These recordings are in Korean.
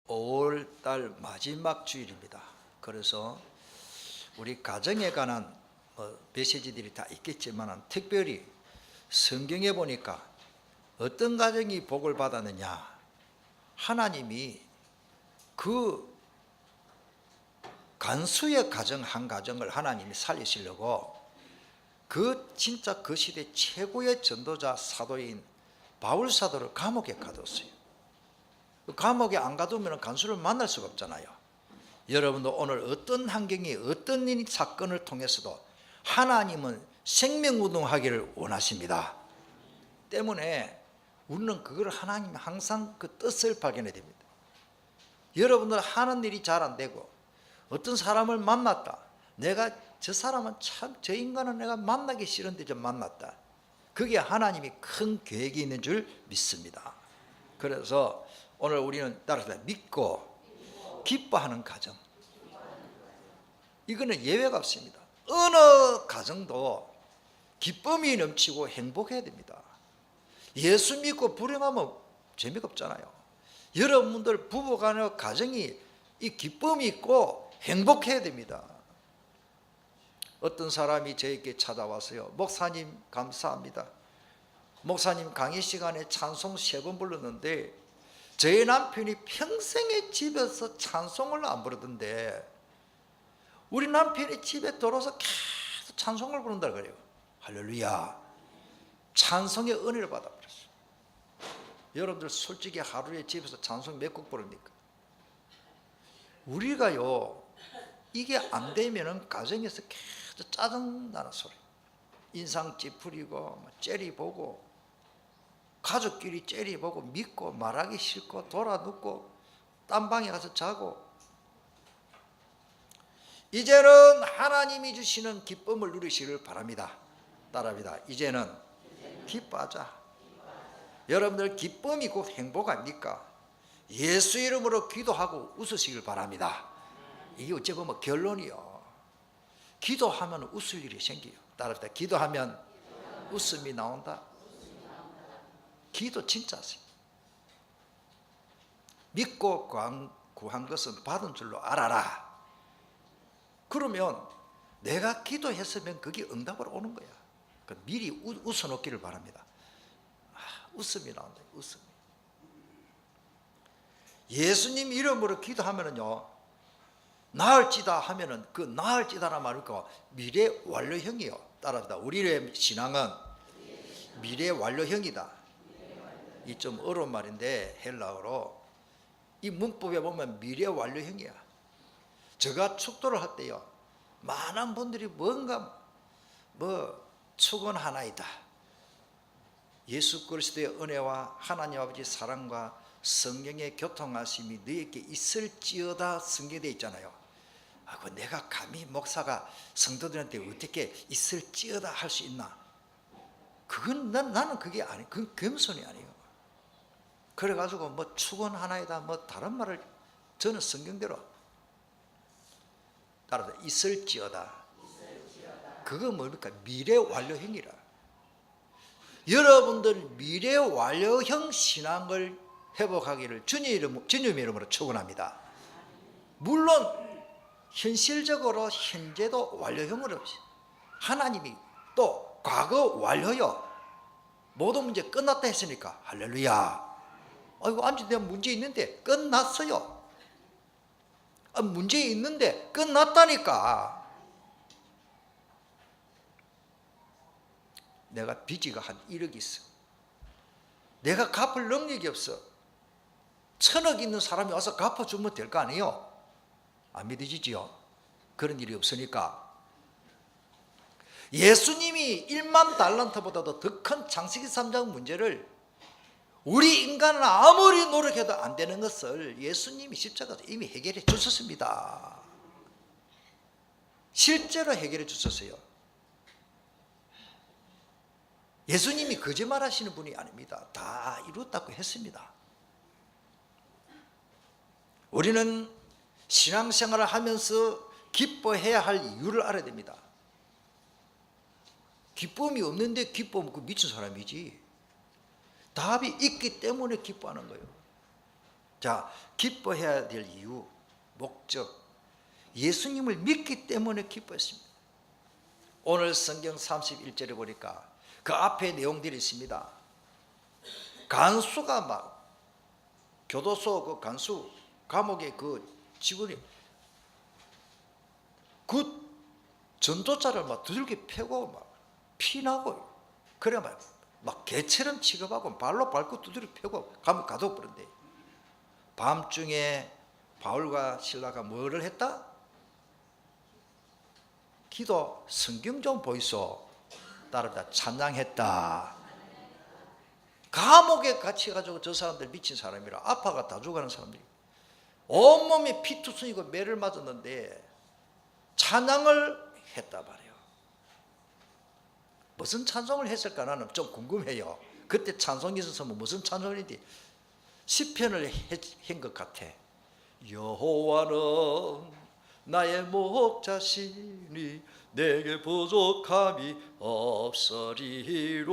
5월달 마지막 주일입니다. 그래서 우리 가정에 관한 메시지들이 다 있겠지만 특별히 성경에 보니까 어떤 가정이 복을 받았느냐, 하나님이 그 간수의 가정 한 가정을 하나님이 살리시려고 그 진짜 그 시대 최고의 전도자 사도인 바울 사도를 감옥에 가뒀어요. 감옥에 안 가두면 간수를 만날 수가 없잖아요. 여러분도 오늘 어떤 환경이 어떤 사건을 통해서도 하나님은 생명운동하기를 원하십니다. 때문에 우리는 그걸 하나님 항상 그 뜻을 발견해야 됩니다. 여러분들 하는 일이 잘 안 되고 어떤 사람을 만났다, 내가 저 사람은 참, 저 인간은 내가 만나기 싫은데 좀 만났다, 그게 하나님이 큰 계획이 있는 줄 믿습니다. 그래서 오늘 우리는 따라서 믿고 기뻐하는 가정, 이거는 예외가 없습니다. 어느 가정도 기쁨이 넘치고 행복해야 됩니다. 예수 믿고 불행하면 재미가 없잖아요. 여러분들 부부간의 가정이 이 기쁨이 있고 행복해야 됩니다. 어떤 사람이 저에게 찾아와서요, 목사님 감사합니다, 목사님 강의 시간에 찬송 3번 불렀는데 저희 남편이 평생에 집에서 찬송을 안 부르던데 우리 남편이 집에 들어와서 계속 찬송을 부른다 그래요. 할렐루야. 찬송의 은혜를 받아버렸어요. 여러분들 솔직히 하루에 집에서 찬송 몇 곡 부릅니까? 우리가요, 이게 안 되면은 가정에서 계속 짜증나는 소리, 인상 찌푸리고 째리 보고 가족끼리 째리 보고 믿고 말하기 싫고 돌아 눕고 딴 방에 가서 자고. 이제는 하나님이 주시는 기쁨을 누리시길 바랍니다. 따라합니다. 이제는 기뻐하자. 여러분들 기쁨이 곧 행복 아닙니까? 예수 이름으로 기도하고 웃으시길 바랍니다. 이게 어찌 보면 결론이요. 기도하면 웃을 일이 생겨요. 따라합니다. 기도하면 웃음이 나온다. 기도 진짜 하세요. 믿고 구한 것은 받은 줄로 알아라. 그러면 내가 기도했으면 그게 응답으로 오는 거야. 미리 웃어놓기를 바랍니다. 웃음이 나온다. 웃음. 예수님 이름으로 기도하면은요, 나을지다 하면은 그 나을지다란 말이니까 미래 완료형이요. 따라합니다. 우리의 신앙은 미래 완료형이다. 이 좀 어려운 말인데 헬라어로 이 문법에 보면 미래 완료형이야. 제가 축도를 할 때요, 많은 분들이 뭔가 축원하나이다, 예수 그리스도의 은혜와 하나님 아버지 사랑과 성령의 교통하심이 너에게 있을지어다 성경에 있잖아요. 내가 감히 목사가 성도들한테 어떻게 있을지어다 할 수 있나? 그건 나는 그게 아니, 그건 겸손이 아니에요. 그래가지고 축원하나이다 다른 말을 저는 성경대로 따라서 있을지어다. 그거 뭡니까? 미래 완료형이라. 여러분들 미래 완료형 신앙을 회복하기를 주님 이름으로 축원합니다. 물론 현실적으로 현재도 완료형으로 하나님이 또 과거 완료요, 모든 문제 끝났다 했으니까 할렐루야. 아이고 아무튼 내가 문제 있는데 끝났어요. 문제 있는데 끝났다니까. 내가 빚이가 한 1억 있어. 내가 갚을 능력이 없어. 1,000억 있는 사람이 와서 갚아주면 될 거 아니에요? 안 믿어지지요? 그런 일이 없으니까 예수님이 1만 달란트보다도 더 큰 창세기 3장 문제를 우리 인간은 아무리 노력해도 안 되는 것을 예수님이 십자가에서 이미 해결해 주셨습니다. 실제로 해결해 주셨어요. 예수님이 거짓말 하시는 분이 아닙니다. 다 이뤘다고 했습니다. 우리는 신앙생활을 하면서 기뻐해야 할 이유를 알아야 됩니다. 기쁨이 없는데 기뻐하면 미친 사람이지. 답이 있기 때문에 기뻐하는 거예요. 자, 기뻐해야 될 이유, 목적, 예수님을 믿기 때문에 기뻐했습니다. 오늘 성경 31절에 보니까 그 앞에 내용들이 있습니다. 간수가 막 교도소 그 간수 감옥의 그 직원이 그 전도자를 막 두들겨 패고 막 피나고 그래 막 개처럼 취급하고 발로 밟고 두드려 패고 감옥 가둬버린대. 밤중에 바울과 실라가 뭐를 했다? 기도 성경 좀 보이소. 따르다 찬양했다. 감옥에 갇혀가지고 저 사람들 미친 사람이라 아파가 다 죽어가는 사람들이 온몸에 피투성이고 매를 맞았는데 찬양을 했다 말이에요. 무슨 찬송을 했을까 나는 좀 궁금해요. 그때 찬송이 있었으면 무슨 찬송을 했는지 시편을 한 것 같아. 여호와는 나의 목자시니 내게 부족함이 없으리로다.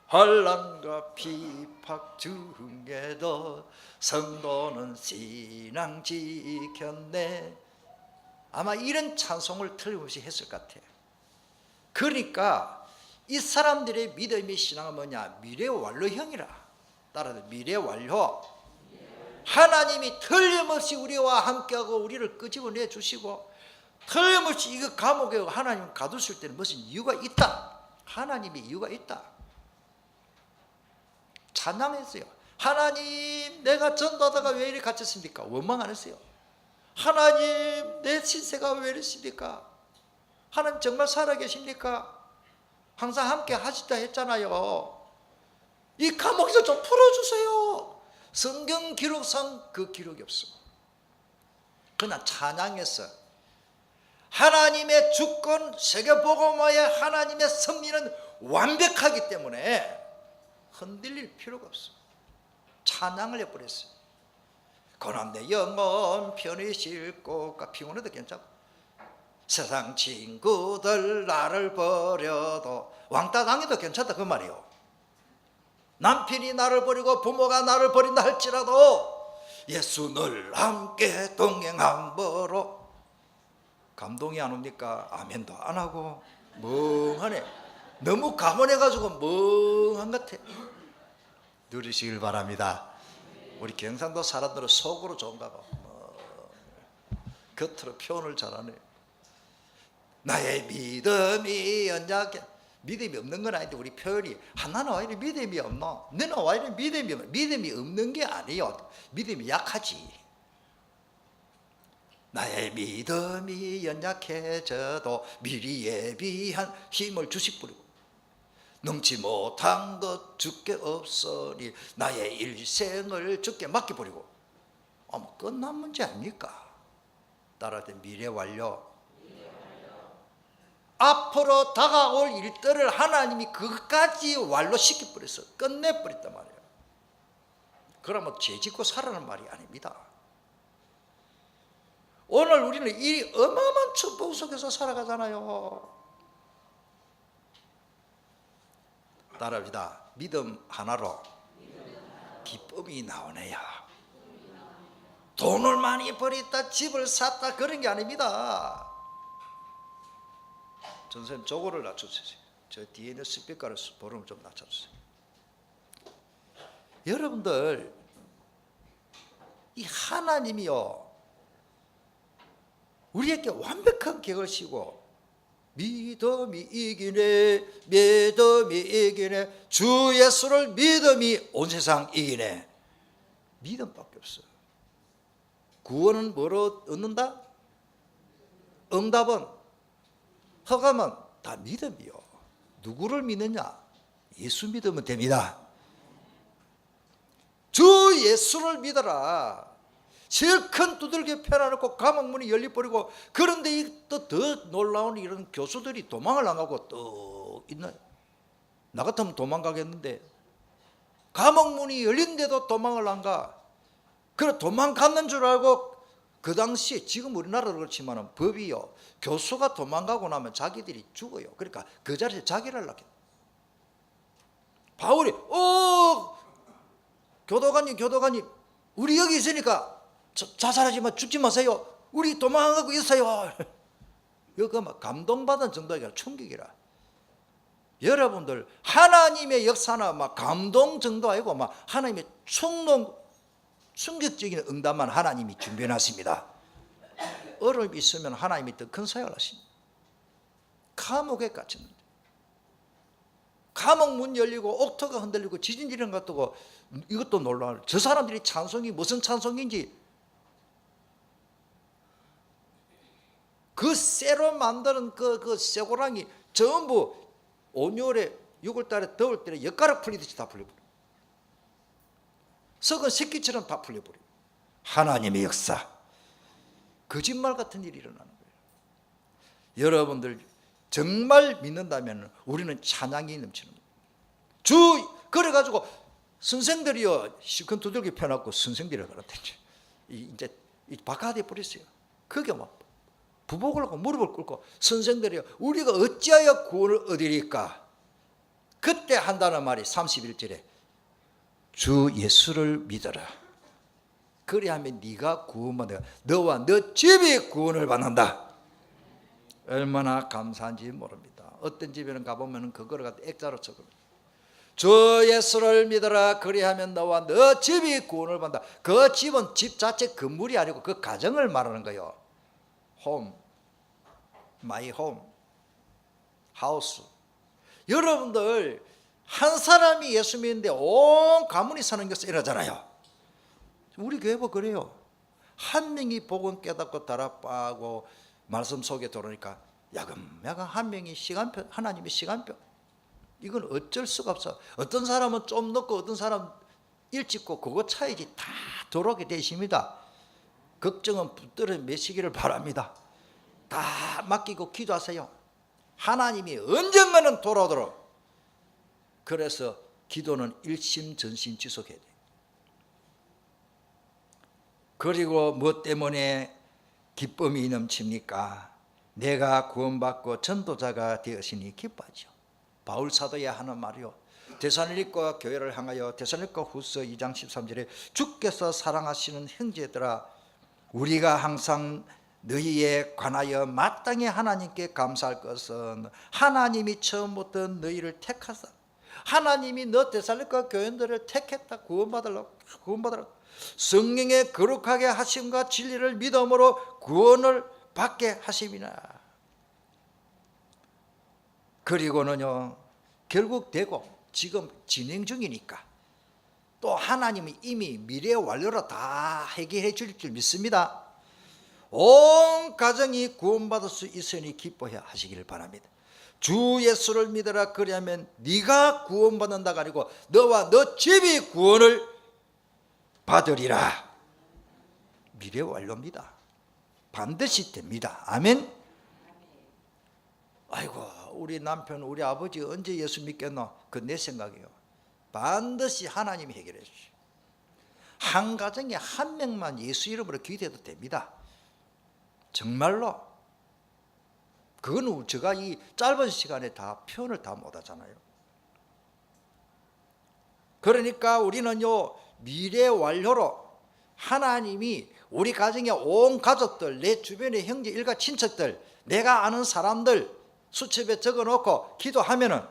환난과 핍박 중에도 성도는 신앙 지켰네. 아마 이런 찬송을 틀림없이 했을 것 같아요. 그러니까 이 사람들의 믿음의 신앙은 뭐냐? 미래 완료형이라. 따라서 미래 완료. 하나님이 틀림없이 우리와 함께하고 우리를 끄집어내 주시고 틀림없이 이거 감옥에 하나님 가두실 때는 무슨 이유가 있다. 하나님의 이유가 있다. 찬양했어요. 하나님, 내가 전도하다가 왜 이리 갇혔습니까? 원망 안 했어요. 하나님, 내 신세가 왜 이렇습니까? 하나님 정말 살아계십니까? 항상 함께 하시다 했잖아요. 이 감옥에서 좀 풀어주세요. 성경 기록상 그 기록이 없어. 그러나 찬양했어. 하나님의 주권, 세계복음화의 하나님의 섭리는 완벽하기 때문에 흔들릴 필요가 없어. 찬양을 해버렸어요. 고난 내 영혼 편히 쉴고 피곤해도 괜찮고 세상 친구들 나를 버려도 왕따 당해도 괜찮다 그 말이요. 남편이 나를 버리고 부모가 나를 버린다 할지라도 예수 늘 함께 동행함으로. 감동이 안 옵니까? 아멘도 안 하고 멍하네. 너무 감원해가지고 멍한 것 같아. 누리시길 바랍니다. 우리 경상도 사람들은 속으로 좋은가 봐. 겉으로 표현을 잘하네. 나의 믿음이 연약해. 믿음이 없는 건 아닌데 우리 표현이 나는 왜 이렇게 믿음이 없노? 너는 왜 이렇게 믿음이 없노? 믿음이 없는 게 아니에요. 믿음이 약하지. 나의 믿음이 연약해져도 미리 예비한 힘을 주시뿌리고 능치 못한 것 주께 없으니 나의 일생을 주께 맡겨버리고. 끝난 문제 아닙니까? 따라서 미래 완료. 앞으로 다가올 일들을 하나님이 그것까지 완료시켜버렸어. 끝내버렸단 말이에요. 그러면 죄 짓고 살아는 말이 아닙니다. 오늘 우리는 이 어마어마한 축복 속에서 살아가잖아요. 따라합시다. 믿음 하나로 기쁨이 나오네요. 돈을 많이 벌였다, 집을 샀다, 그런 게 아닙니다. 전선생님 저거를 낮춰주세요. 저 뒤에 있는 스피커를 볼륨을 좀 낮춰주세요. 여러분들, 이 하나님이요, 우리에게 완벽한 계획을 씌고 믿음이 이기네, 믿음이 이기네, 주 예수를 믿음이 온 세상 이기네. 믿음밖에 없어요. 구원은 뭐로 얻는다? 응답은, 허감은 다 믿음이요. 누구를 믿느냐? 예수 믿으면 됩니다. 주 예수를 믿어라. 제일 큰 두들겨 펴놔놓고 감옥문이 열려버리고, 그런데 또 더 놀라운 이런 교수들이 도망을 안 가고 또 있나요? 나 같으면 도망가겠는데 감옥문이 열린데도 도망을 안 가. 그래 도망갔는 줄 알고, 그 당시에 지금 우리나라도 그렇지만 법이요, 교수가 도망가고 나면 자기들이 죽어요. 그러니까 그 자리에 자기를 낳게. 바울이 교도관님 우리 여기 있으니까 자살하지 마, 죽지 마세요. 우리 도망가고 있어요. 이거 막 감동받은 정도가 아니라 충격이라. 여러분들 하나님의 역사나 막 감동 정도 아니고 막 하나님의 충격적인 응답만 하나님이 준비해놨습니다. 어려움이 있으면 하나님이 더 큰 사역을 하십니다. 감옥에 갇혔는데 감옥 문 열리고 옥토가 흔들리고 지진 일어난 것도 이것도 놀라워요. 저 사람들이 찬송이 무슨 찬송인지 그 쇠로 만드는 그 쇠고랑이 전부 온열에 6월달에 더울 때는 엿가락 풀리듯이 다 풀려버려요. 썩은 새끼처럼 다 풀려버려요. 하나님의 역사, 거짓말 같은 일이 일어나는 거예요. 여러분들 정말 믿는다면 우리는 찬양이 넘치는 거예요. 그래가지고 선생들이요 실컷 두들겨 펴놓고 선생들이 그렇댔죠. 이제 바깥에 버렸어요. 그게 막 부복을 하고 무릎을 꿇고 선생들이요 우리가 어찌하여 구원을 얻으리까. 그때 한다는 말이 31절에 주 예수를 믿어라. 그리하면 네가 구원받아 너와 너 집이 구원을 받는다. 얼마나 감사한지 모릅니다. 어떤 집에는 가보면 그거를 갖다 액자로 적어요. 주 예수를 믿어라. 그리하면 너와 너 집이 구원을 받는다. 그 집은 집 자체 건물이 아니고 그 가정을 말하는 거예요. 홈, 마이 홈, 하우스. 여러분들 한 사람이 예수 믿는데 온 가문이 사는 것을 이러잖아요. 우리 교회도 그래요. 한 명이 복음 깨닫고 다락방하고 말씀 속에 들어오니까 야금야금 한 명이 시간표, 하나님의 시간표. 이건 어쩔 수가 없어. 어떤 사람은 좀 늦고 어떤 사람 일찍 고 그거 차이지 다 들어오게 되십니다. 걱정은 붙들어 매시기를 바랍니다. 다 맡기고 기도하세요. 하나님이 언젠가는 돌아오도록. 그래서 기도는 일심전심 지속해야 돼요. 그리고 무엇 때문에 기쁨이 넘칩니까? 내가 구원받고 전도자가 되었으니 기뻐하죠. 바울 사도야 하는 말이요. 데살로니가 교회를 향하여 데살로니가 후서 2장 13절에 주께서 사랑하시는 형제들아 우리가 항상 너희에 관하여 마땅히 하나님께 감사할 것은 하나님이 처음부터 너희를 택하사 하나님이 너 데살로니가 교인들을 택했다. 구원받으라고 성령의 거룩하게 하심과 진리를 믿음으로 구원을 받게 하심이나. 그리고는요 결국 되고 지금 진행 중이니까 또 하나님이 이미 미래 완료로 다 해결해 줄 줄 믿습니다. 온 가정이 구원받을 수 있으니 기뻐해 하시기를 바랍니다. 주 예수를 믿어라. 그리하면 네가 구원받는다가 아니고 너와 너 집이 구원을 받으리라. 미래 완료입니다. 반드시 됩니다. 아멘. 아이고 우리 남편 우리 아버지 언제 예수 믿겠노? 그 내 생각이에요. 반드시 하나님이 해결해 주시오. 한 가정에 한 명만 예수 이름으로 기도해도 됩니다. 정말로. 그건 제가 이 짧은 시간에 다 표현을 다 못하잖아요. 그러니까 우리는요 미래 완료로 하나님이 우리 가정의 온 가족들, 내 주변의 형제 일가 친척들, 내가 아는 사람들 수첩에 적어놓고 기도하면은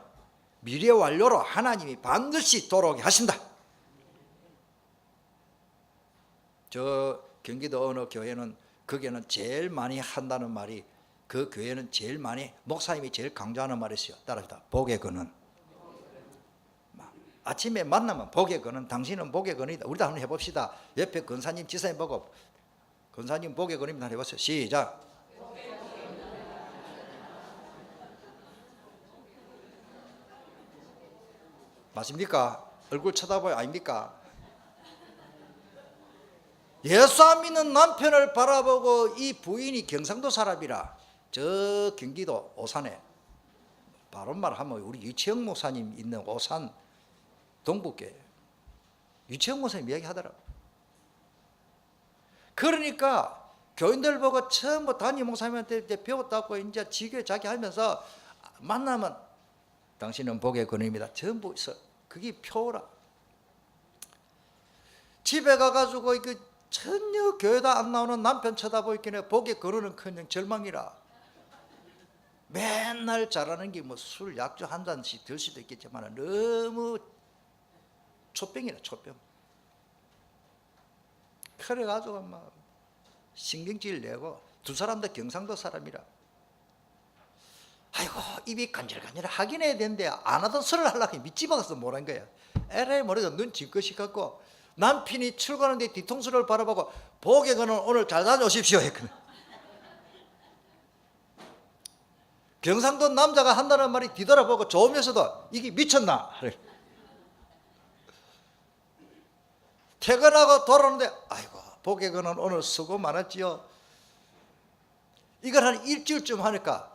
미래 완료로 하나님이 반드시 돌아오게 하신다. 저 경기도 어느 교회는 거기는 제일 많이 한다는 말이 그 교회는 제일 많이 목사님이 제일 강조하는 말이 있어요. 따라합니다. 복의 근은. 아침에 만나면 복의 근은 당신은 복의 근이다. 우리도 한번 해봅시다. 옆에 권사님 지사님 보고 권사님 복의 근입니다. 해보세요. 시작. 맞습니까? 얼굴 쳐다봐요. 아닙니까? 예수 안 믿는 남편을 바라보고 이 부인이 경상도 사람이라 저 경기도 오산에 바른 말 하면 우리 유치영 목사님 있는 오산 동북교회 유치영 목사님 이야기하더라고요. 그러니까 교인들 보고 처음 담임 목사님한테 배웠다고 이제 지교회 자기 하면서 만나면 당신은 복의 근원입니다. 전부 있어 그게 표라. 집에 가가지고 전혀 교회도 안 나오는 남편 쳐다보기는 복에 거르는커녕 절망이라. 맨날 잘하는 게 뭐 술 약주 한 잔씩 들 수도 있겠지만 너무 초병이라 초병. 그래가지고 막 신경질 내고 두 사람 다 경상도 사람이라. 아이고 입이 간질간질 하긴 해야 되는데 안 하던 소리를 하려고 밑집 박아서 뭐란 거야. 에라이 머리가 눈 징긋이 갖고 남편이 출근하는데 뒤통수를 바라보고 복에 거는 오늘 잘 다녀오십시오 했거든. 경상도 남자가 한다는 말이 뒤돌아보고 좋으면서도 이게 미쳤나? 퇴근하고 돌아오는데 아이고 복에 거는 오늘 수고 많았지요. 이걸 한 일주일쯤 하니까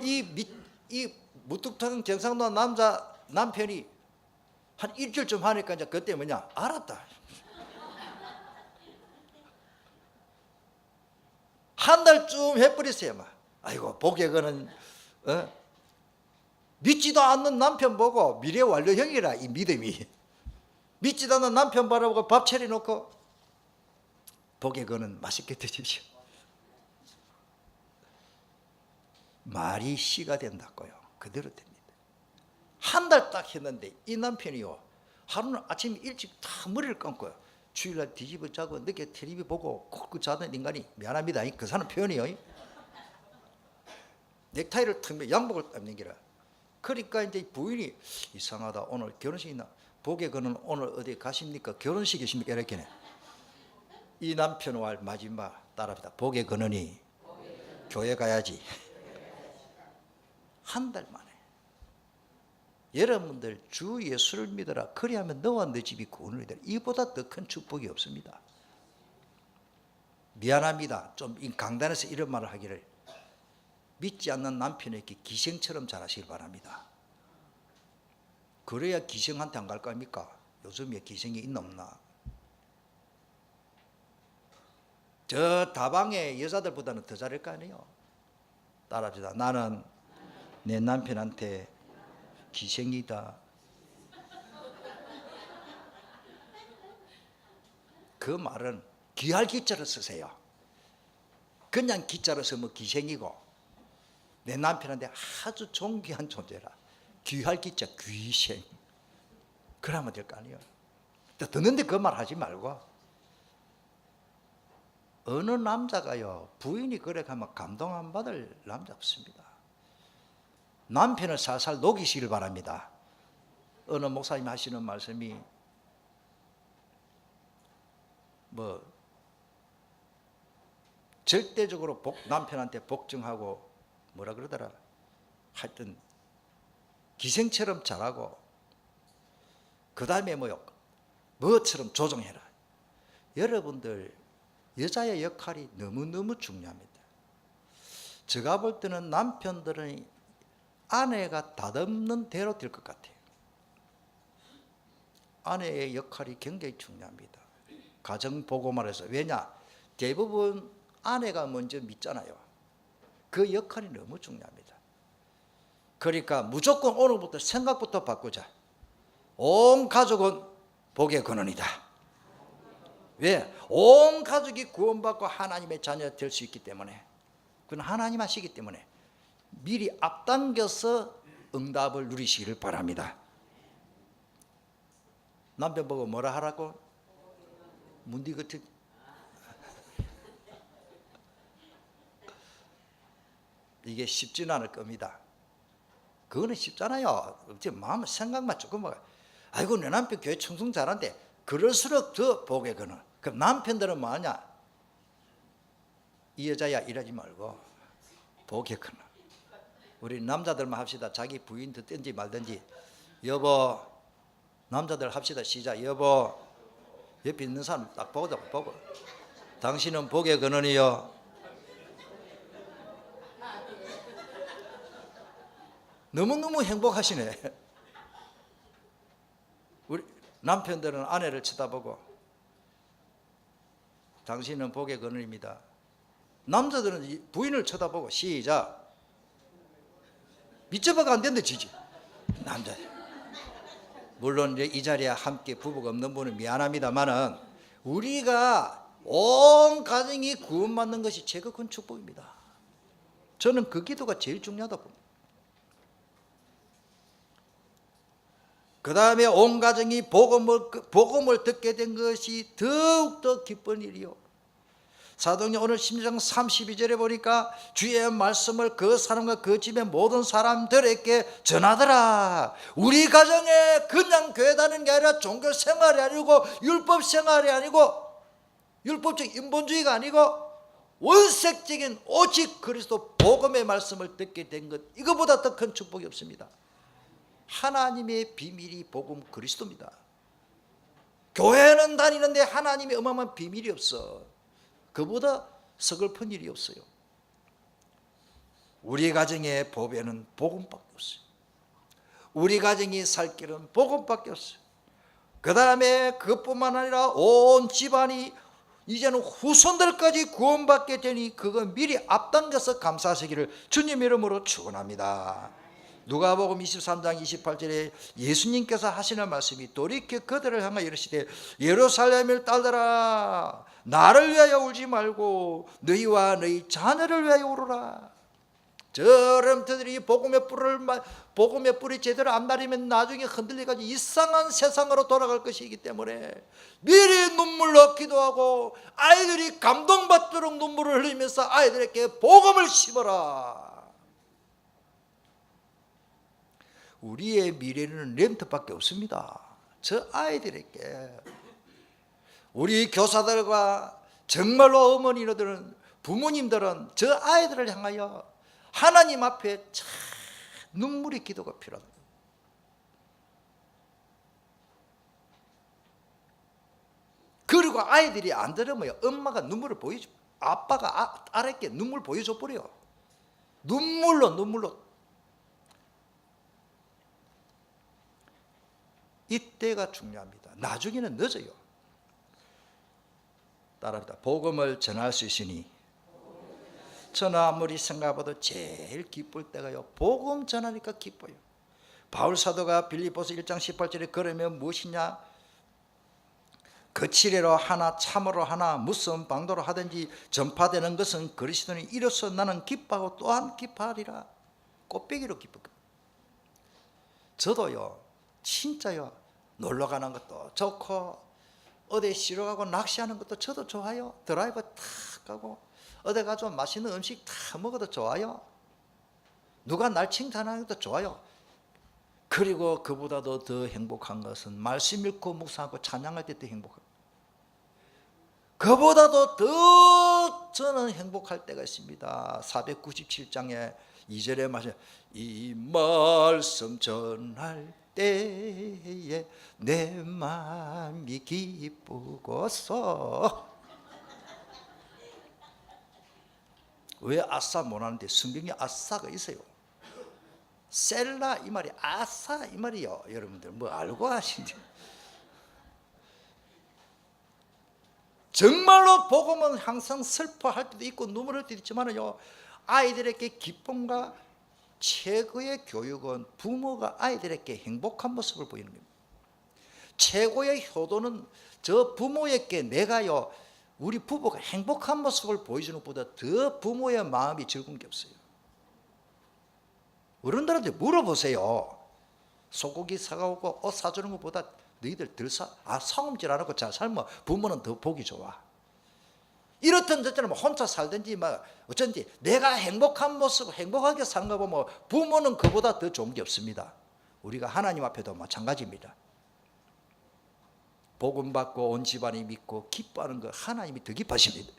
이 무뚝뚝한 경상도 남편이 한 일주일쯤 하니까 이제 그때 뭐냐 알았다. 한 달쯤 해버리세요 막. 아이고 복에 거는 믿지도 않는 남편 보고 미래 완료형이라. 이 믿음이 믿지도 않는 남편 바라보고 밥 차려놓고 복에 거는 맛있게 드십시오. 말이 씨가 된다고요. 그대로 됩니다. 한 달 딱 했는데 이 남편이요 하루는 아침 일찍 다 머리를 감고요 주일날 뒤집어 자고 늦게 텔레비 보고 콕 자던 인간이 미안합니다. 그 사람 표현이요. 넥타이를 틈에 양복을 딱 넘기라. 그러니까 이제 부인이 이상하다. 오늘 결혼식이나 복에 거는 오늘 어디 가십니까? 결혼식이십니까? 이렇게 이 남편 말 마지막 따라합니다. 복에 거느니 교회 가야지. 한 달 만에. 여러분들 주 예수를 믿어라. 그리하면 너와 너 집이 구원을 이루리라. 이보다 더 큰 축복이 없습니다. 미안합니다. 좀 강단에서 이런 말을 하기를 믿지 않는 남편에게 기생처럼 잘하시길 바랍니다. 그래야 기생한테 안 갈 거 아닙니까? 요즘에 기생이 있나 없나? 저 다방의 여자들보다는 더 잘할 거 아니에요. 따라합시다. 나는 내 남편한테 기생이다. 그 말은 귀할 기자로 쓰세요. 그냥 기자로 쓰면 기생이고 내 남편한테 아주 존귀한 존재라. 귀할 기자 귀생. 그러면 될 거 아니에요. 듣는데 그 말 하지 말고. 어느 남자가요 부인이 그래 가면 감동 안 받을 남자 없습니다. 남편을 살살 녹이시길 바랍니다. 어느 목사님 하시는 말씀이 뭐 절대적으로 남편한테 복종하고 뭐라 그러더라. 하여튼 기생처럼 잘하고 그 다음에 뭐처럼 조종해라. 여러분들 여자의 역할이 너무너무 중요합니다. 제가 볼 때는 남편들은 아내가 다듬는 대로 될 것 같아요. 아내의 역할이 굉장히 중요합니다. 가정보고말에서. 왜냐? 대부분 아내가 먼저 믿잖아요. 그 역할이 너무 중요합니다. 그러니까 무조건 오늘부터 생각부터 바꾸자. 온 가족은 복의 근원이다. 왜? 온 가족이 구원받고 하나님의 자녀 될 수 있기 때문에. 그건 하나님 하시기 때문에 미리 앞당겨서 응답을 누리시기를 바랍니다. 남편 보고 뭐라 하라고? 문디 같은. 이게 쉽지는 않을 겁니다. 그거는 쉽잖아요. 마음 생각만 조금 아이고 내 남편 교회 청송 잘한대. 그럴수록 더 복의 근원. 그럼 남편들은 뭐하냐? 이 여자야 이러지 말고 복의 근원. 우리 남자들만 합시다. 자기 부인 듣든지 말든지. 여보, 남자들 합시다. 시작. 여보, 옆에 있는 사람 딱 보고 당신은 복의 근원이요. 너무너무 행복하시네. 우리 남편들은 아내를 쳐다보고 당신은 복의 근원입니다. 남자들은 부인을 쳐다보고 시작. 밑접어가 안 된다 지지. 남자 물론 이제 이 자리에 함께 부부가 없는 분은 미안합니다만은 우리가 온 가정이 구원받는 것이 제가 큰 축복입니다. 저는 그 기도가 제일 중요하다 봅니다. 그 다음에 온 가정이 복음을 듣게 된 것이 더욱더 기쁜 일이요. 사도행전 오늘 10장 32절에 보니까 주의 말씀을 그 사람과 그 집의 모든 사람들에게 전하더라. 우리 가정에 그냥 교회 다니는 게 아니라 종교 생활이 아니고 율법 생활이 아니고 율법적 인본주의가 아니고 원색적인 오직 그리스도 복음의 말씀을 듣게 된 것, 이거보다 더 큰 축복이 없습니다. 하나님의 비밀이 복음 그리스도입니다. 교회는 다니는데 하나님의 어마어마한 비밀이 없어. 그보다 서글픈 일이 없어요. 우리 가정의 보배는 복음밖에 없어요. 우리 가정이 살 길은 복음밖에 없어요. 그 다음에 그것뿐만 아니라 온 집안이 이제는 후손들까지 구원받게 되니 그거 미리 앞당겨서 감사하시기를 주님 이름으로 축원합니다. 누가복음 23장 28절에 예수님께서 하시는 말씀이 돌이켜 그들을 향하여 이르시되 예루살렘을 딸들아 나를 위하여 울지 말고 너희와 너희 자녀를 위하여 울어라. 저럼들이 복음의 뿌리 제대로 안 나리면 나중에 흔들려가지고 이상한 세상으로 돌아갈 것이기 때문에 미리 눈물로 기도하고 아이들이 감동받도록 눈물을 흘리면서 아이들에게 복음을 심어라. 우리의 미래는 렘트밖에 없습니다. 저 아이들에게, 우리 교사들과 정말로 어머니들은, 부모님들은 저 아이들을 향하여 하나님 앞에 참 눈물의 기도가 필요합니다. 그리고 아이들이 안 들으면 엄마가 눈물을 보여줘, 아빠가 아랫게 눈물 보여줘 버려요. 눈물로. 이때가 중요합니다. 나중에는 늦어요. 따라합니다. 복음을 전할 수 있으니 저는 아무리 생각해봐도 제일 기쁠 때가요, 복음 전하니까 기뻐요. 바울 사도가 빌립보서 1장 18절에 그러면 무엇이냐, 그 칠례로 하나 참으로 하나 무슨 방도로 하든지 전파되는 것은 그리스도니 이로써 나는 기뻐하고 또한 기뻐하리라. 꽃배기로 기뻐. 저도요 진짜요 놀러 가는 것도 좋고 어디 쉬러 가고 낚시하는 것도 저도 좋아요. 드라이브 탁 가고 어디 가서 맛있는 음식 다 먹어도 좋아요. 누가 날 칭찬하는 것도 좋아요. 그리고 그보다도 더 행복한 것은 말씀 읽고 묵상하고 찬양할 때도 행복해요. 그보다도 더 저는 행복할 때가 있습니다. 497장에 2절에 말씀, 이 말씀 전할 때에 내 마음이 기쁘고서. 왜 아싸 못하는데 성경에 아싸가 있어요. 셀라 이 말이 아싸 이 말이요. 여러분들 뭐 알고 하시는지. 정말로 복음은 항상 슬퍼할 때도 있고 눈물 흘릴 때도 있지만요, 아이들에게 기쁨과 최고의 교육은 부모가 아이들에게 행복한 모습을 보이는 겁니다. 최고의 효도는 저 부모에게 내가요, 우리 부부가 행복한 모습을 보여주는 것보다 더 부모의 마음이 즐거운 게 없어요. 어른들한테 물어보세요. 소고기 사가오고 옷 사주는 것보다 너희들 사음질 안 하고 잘 살면 부모는 더 보기 좋아. 이렇든 저처럼 혼자 살든지 어쩐지 내가 행복한 모습, 행복하게 사는 거 보면 부모는 그보다 더 좋은 게 없습니다. 우리가 하나님 앞에도 마찬가지입니다. 복음 받고 온 집안이 믿고 기뻐하는 거 하나님이 더 기뻐하십니다.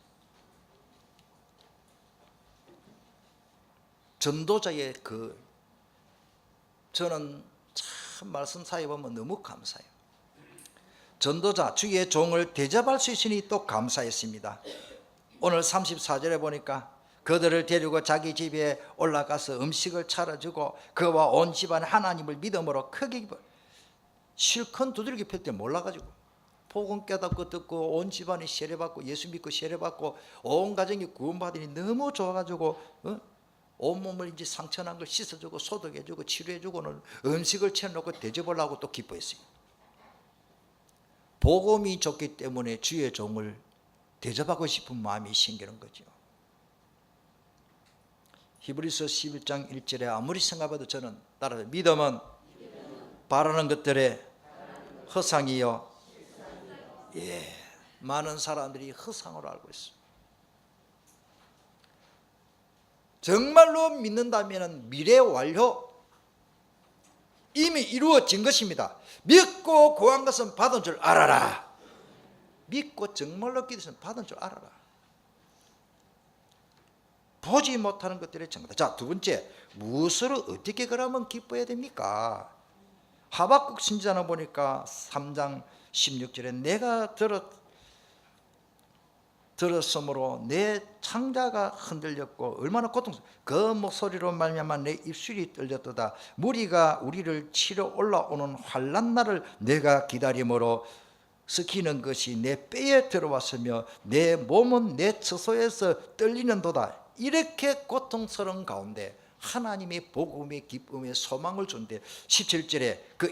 전도자의 저는 참 말씀 사이에 보면 너무 감사해요. 전도자 주의 종을 대접할 수 있으니 또 감사했습니다. 오늘 34절에 보니까 그들을 데리고 자기 집에 올라가서 음식을 차려주고 그와 온 집안 하나님을 믿음으로 크게 기뻐. 실컷 두들겨 펼 때 몰라가지고 복음 깨닫고 듣고 온 집안이 세례받고 예수 믿고 세례받고 온 가정이 구원받으니 너무 좋아가지고 온몸을 이제 상처난 걸 씻어주고 소독해주고 치료해주고는 음식을 채워놓고 대접하려고 또 기뻐했어요. 복음이 좋기 때문에 주의 종을 대접하고 싶은 마음이 생기는 거죠. 히브리서 11장 1절에 아무리 생각해도 저는 따라서 믿음은 바라는 것들의 허상이요. 예, 많은 사람들이 허상으로 알고 있습니다. 정말로 믿는다면 미래 완료, 이미 이루어진 것입니다. 믿고 구한 것은 받은 줄 알아라. 믿고 정말로 기도했으면 받은 줄 알아라. 보지 못하는 것들의 정답. 자, 두 번째, 무엇으로 어떻게 그러면 기뻐해야 됩니까? 하박국 선지자나 보니까 3장 16절에 내가 들었으므로 내 창자가 흔들렸고 얼마나 고통스러워. 그 목소리로 말미암아 내 입술이 떨렸도다. 무리가 우리를 치러 올라오는 환난 날을 내가 기다림으로 스키는 것이 내 뼈에 들어왔으며 내 몸은 내 처소에서 떨리는도다. 이렇게 고통스러운 가운데 하나님의 복음의 기쁨의 소망을 준대. 17절에 그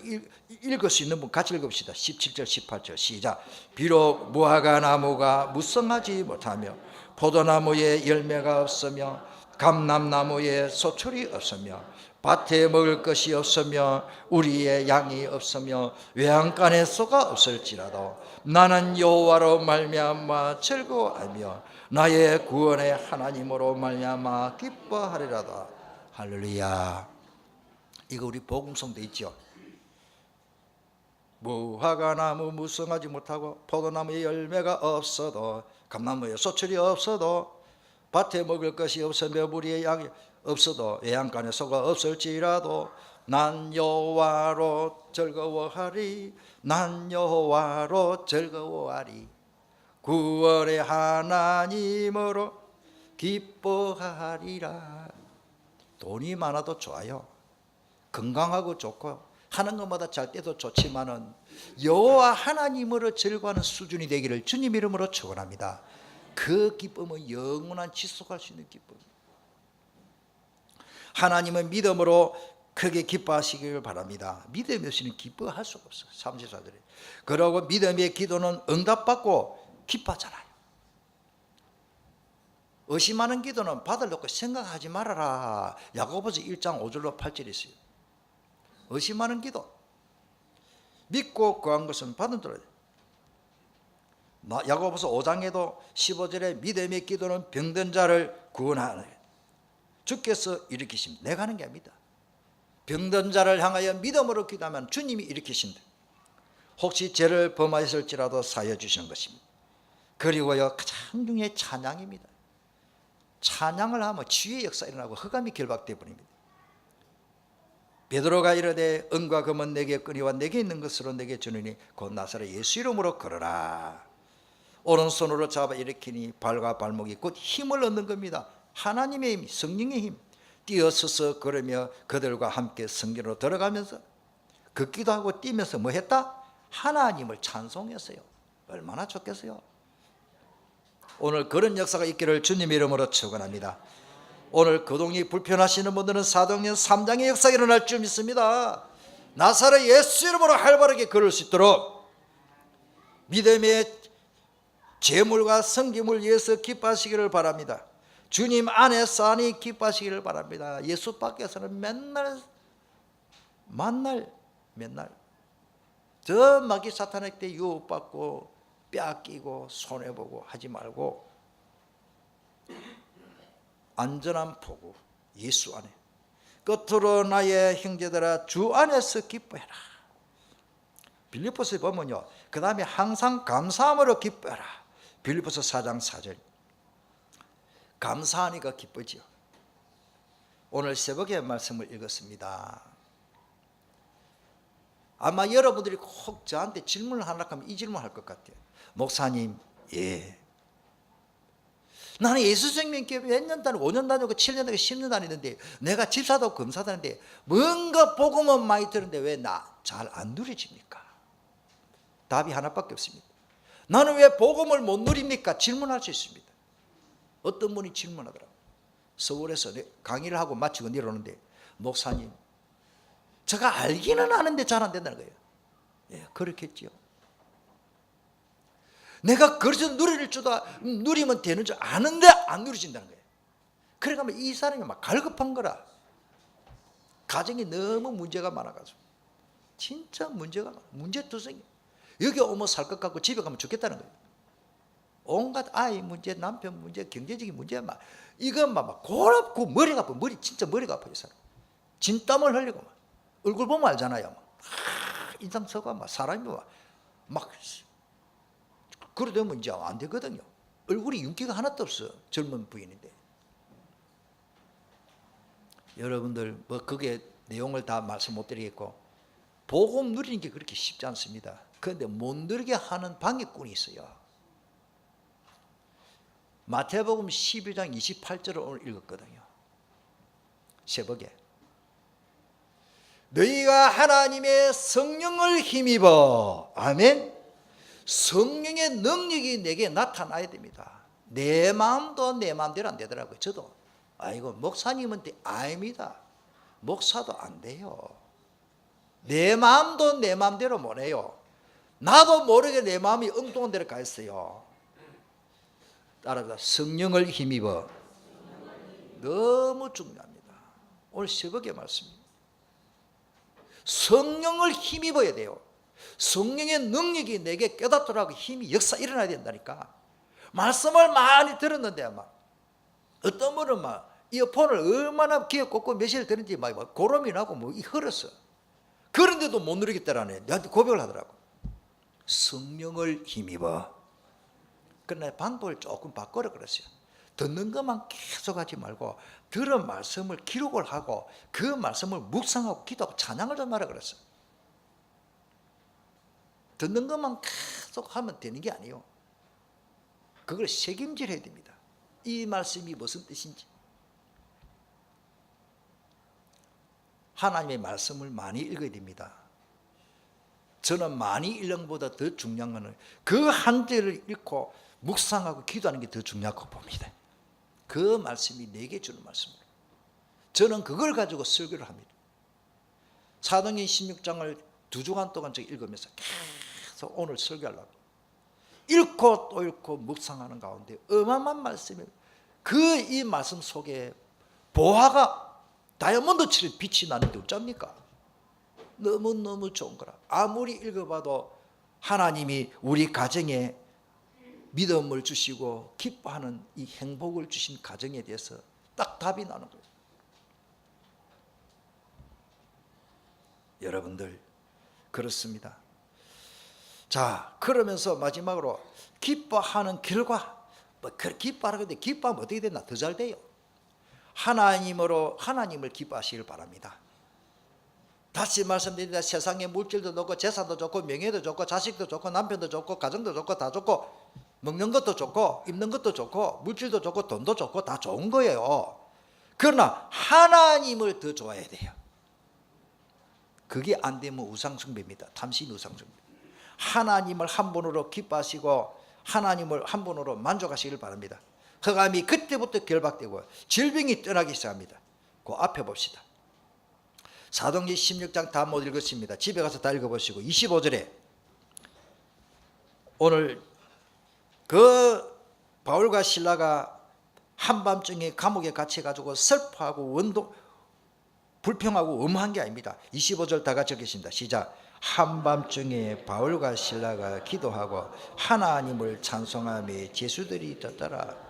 읽을 수 있는 분 같이 읽읍시다. 17절 18절 시작. 비록 무화과 나무가 무성하지 못하며 포도나무에 열매가 없으며 감람나무에 소출이 없으며 밭에 먹을 것이 없으며 우리의 양이 없으며 외양간에 소가 없을지라도 나는 여호와로 말미암아 즐거워하며 나의 구원의 하나님으로 말미암아 기뻐하리라다. 할렐루야. 이거 우리 복음성도 있죠. 무화과 나무 무성하지 못하고 포도나무에 열매가 없어도 감나무에 소출이 없어도 밭에 먹을 것이 없으며 우리의 양이 없어도 외양간에 소가 없을지라도 난 여호와로 즐거워하리. 난 여호와로 즐거워하리. 구원의 하나님으로 기뻐하리라. 돈이 많아도 좋아요. 건강하고 좋고 하는 것마다 잘 때도 좋지만은 여호와 하나님으로 즐거워하는 수준이 되기를 주님 이름으로 축원합니다. 그 기쁨은 영원한 지속할 수 있는 기쁨입니다. 하나님은 믿음으로 크게 기뻐하시기를 바랍니다. 믿음이 없이는 기뻐할 수가 없어요. 34절에. 그러고 믿음의 기도는 응답받고 기뻐하잖아요. 의심하는 기도는 받으려고 생각하지 말아라. 야고보서 1장 5절로 8절에 있어요. 의심하는 기도. 믿고 구한 것은 받은 줄 알아요. 야고보서 5장에도 15절에 믿음의 기도는 병든 자를 구원하는 주께서 일으키십니다. 내가 하는 게 아닙니다. 병든 자를 향하여 믿음으로 기도하면 주님이 일으키신다. 혹시 죄를 범하였을지라도 사여 주시는 것입니다. 그리고요, 가장 중요한 찬양입니다. 찬양을 하면 치유의 역사 일어나고 흑암이 결박되어 버립니다. 베드로가 이르되 은과 금은 내게 끄니와 내게 있는 것으로 내게 주느니 곧 나사렛 예수 이름으로 걸어라. 오른손으로 잡아 일으키니 발과 발목이 곧 힘을 얻는 겁니다. 하나님의 힘, 성령의 힘. 뛰어서서 걸으며 그들과 함께 성전으로 들어가면서 걷기도 하고 뛰면서 뭐 했다? 하나님을 찬송했어요. 얼마나 좋겠어요. 오늘 그런 역사가 있기를 주님 이름으로 축원합니다. 오늘 거동이 불편하시는 분들은 사도행전 3장의 역사가 일어날 줄 믿습니다. 나사렛 예수 이름으로 활발하게 걸을 수 있도록 믿음의 재물과 성김을 위해서 기뻐하시기를 바랍니다. 주님 안에 싸니 기뻐하시기를 바랍니다. 예수 밖에서는 맨날 저 마귀 사탄에게 유혹받고 빼앗기고 손해보고 하지 말고 안전한 포구 예수 안에 끝으로 나의 형제들아 주 안에서 기뻐해라. 빌립보서에 보면요, 그 다음에 항상 감사함으로 기뻐해라. 빌립보서 4장 4절. 감사하니까 기쁘지요. 오늘 새벽에 말씀을 읽었습니다. 아마 여러분들이 꼭 저한테 질문을 하려고 하면 이 질문을 할 것 같아요. 목사님, 예, 나는 예수생명교회 몇 년 다니고 5년 다니고 7년 다니고 10년 다니는데 내가 집사도 검사도 하는데 뭔가 복음은 많이 들었는데 왜 나 잘 안 누려집니까? 답이 하나밖에 없습니다. 나는 왜 복음을 못 누립니까? 질문할 수 있습니다. 어떤 분이 질문하더라고요. 서울에서 강의를 하고 마치고 내려오는데, 목사님, 제가 알기는 아는데 잘 안 된다는 거예요. 예, 그렇겠지요. 내가 그래서 누리면 되는 줄 아는데 안 누려진다는 거예요. 그러니까 이 사람이 막 갈급한 거라. 가정이 너무 문제가 많아가지고, 진짜 문제가 많아. 문제투성이. 여기 오면 살 것 같고 집에 가면 죽겠다는 거예요. 온갖 아이 문제, 남편 문제, 경제적인 문제, 막 이건 막 고랍고 머리가 아파. 진짜 머리가 아파요. 이 사람 진땀을 흘리고 막. 얼굴 보면 알잖아요. 막 인상 쓰고 막 사람이 막 그러되면 이제 안 되거든요. 얼굴이 윤기가 하나도 없어. 젊은 부인인데. 여러분들 뭐 그게 내용을 다 말씀 못 드리겠고, 복음 누리는 게 그렇게 쉽지 않습니다. 그런데 못 누리게 하는 방해꾼이 있어요. 마태복음 12장 28절을 오늘 읽었거든요. 새벽에. 너희가 하나님의 성령을 힘입어. 아멘. 성령의 능력이 내게 나타나야 됩니다. 내 마음도 내 마음대로 안 되더라고요. 저도 아이고 목사님한테 아닙니다. 목사도 안 돼요. 내 마음도 내 마음대로 못 해요. 나도 모르게 내 마음이 엉뚱한 데로 가 있어요. 따라서 성령을 힘입어. 너무 중요합니다. 오늘 새벽의 말씀입니다. 성령을 힘입어야 돼요. 성령의 능력이 내게 깨닫더라고 힘이 역사 일어나야 된다니까. 말씀을 많이 들었는데 막 어떤 분은 막 이어폰을 얼마나 귀에 꽂고 몇 시를 들은지 막 고름이 나고 뭐 흘렀어. 그런데도 못 누리겠다라네. 내한테 고백을 하더라고. 성령을 힘입어. 그러나 방법을 조금 바꾸라 그랬어요. 듣는 것만 계속 하지 말고 들은 말씀을 기록을 하고 그 말씀을 묵상하고 기도하고 찬양을 좀 하라 그랬어요. 듣는 것만 계속 하면 되는 게 아니에요. 그걸 책임질 해야 됩니다. 이 말씀이 무슨 뜻인지. 하나님의 말씀을 많이 읽어야 됩니다. 저는 많이 읽는 것보다 더 중요한 것은 그 한 절을 읽고 묵상하고 기도하는 게 더 중요하다고 봅니다. 그 말씀이 내게 주는 말씀으로 저는 그걸 가지고 설교를 합니다. 사도행전 16장을 2주간 동안 제가 읽으면서 계속 오늘 설교하려고 읽고 또 읽고 묵상하는 가운데 어마어마한 말씀이, 그 이 말씀 속에 보화가 다이아몬드처럼 빛이 나는데 어쩝니까? 너무너무 좋은 거라. 아무리 읽어봐도 하나님이 우리 가정에 믿음을 주시고 기뻐하는 이 행복을 주신 가정에 대해서 딱 답이 나는 거예요. 여러분들 그렇습니다. 자, 그러면서 마지막으로 기뻐하는 결과, 뭐 기뻐하는데 기뻐하면 어떻게 되나? 더 잘 돼요. 하나님을 기뻐하시길 바랍니다. 다시 말씀드립니다. 세상에 물질도 좋고 재산도 좋고 명예도 좋고 자식도 좋고 남편도 좋고 가정도 좋고 다 좋고 먹는 것도 좋고 입는 것도 좋고 물질도 좋고 돈도 좋고 다 좋은 거예요. 그러나 하나님을 더 좋아해야 돼요. 그게 안 되면 우상숭배입니다. 탐심 우상숭배. 하나님을 한 분으로 기뻐하시고 하나님을 한 분으로 만족하시길 바랍니다. 흑암이 그때부터 결박되고 질병이 떠나기 시작합니다. 그 앞에 봅시다. 사도행전 16장 다 못 읽었습니다. 집에 가서 다 읽어보시고 25절에 오늘 그 바울과 실라가 한밤중에 감옥에 갇혀가지고 슬퍼하고 불평하고 엄한 게 아닙니다. 25절 다 같이 읽겠습니다. 시작. 한밤중에 바울과 실라가 기도하고 하나님을 찬송하며 제수들이 떴더라.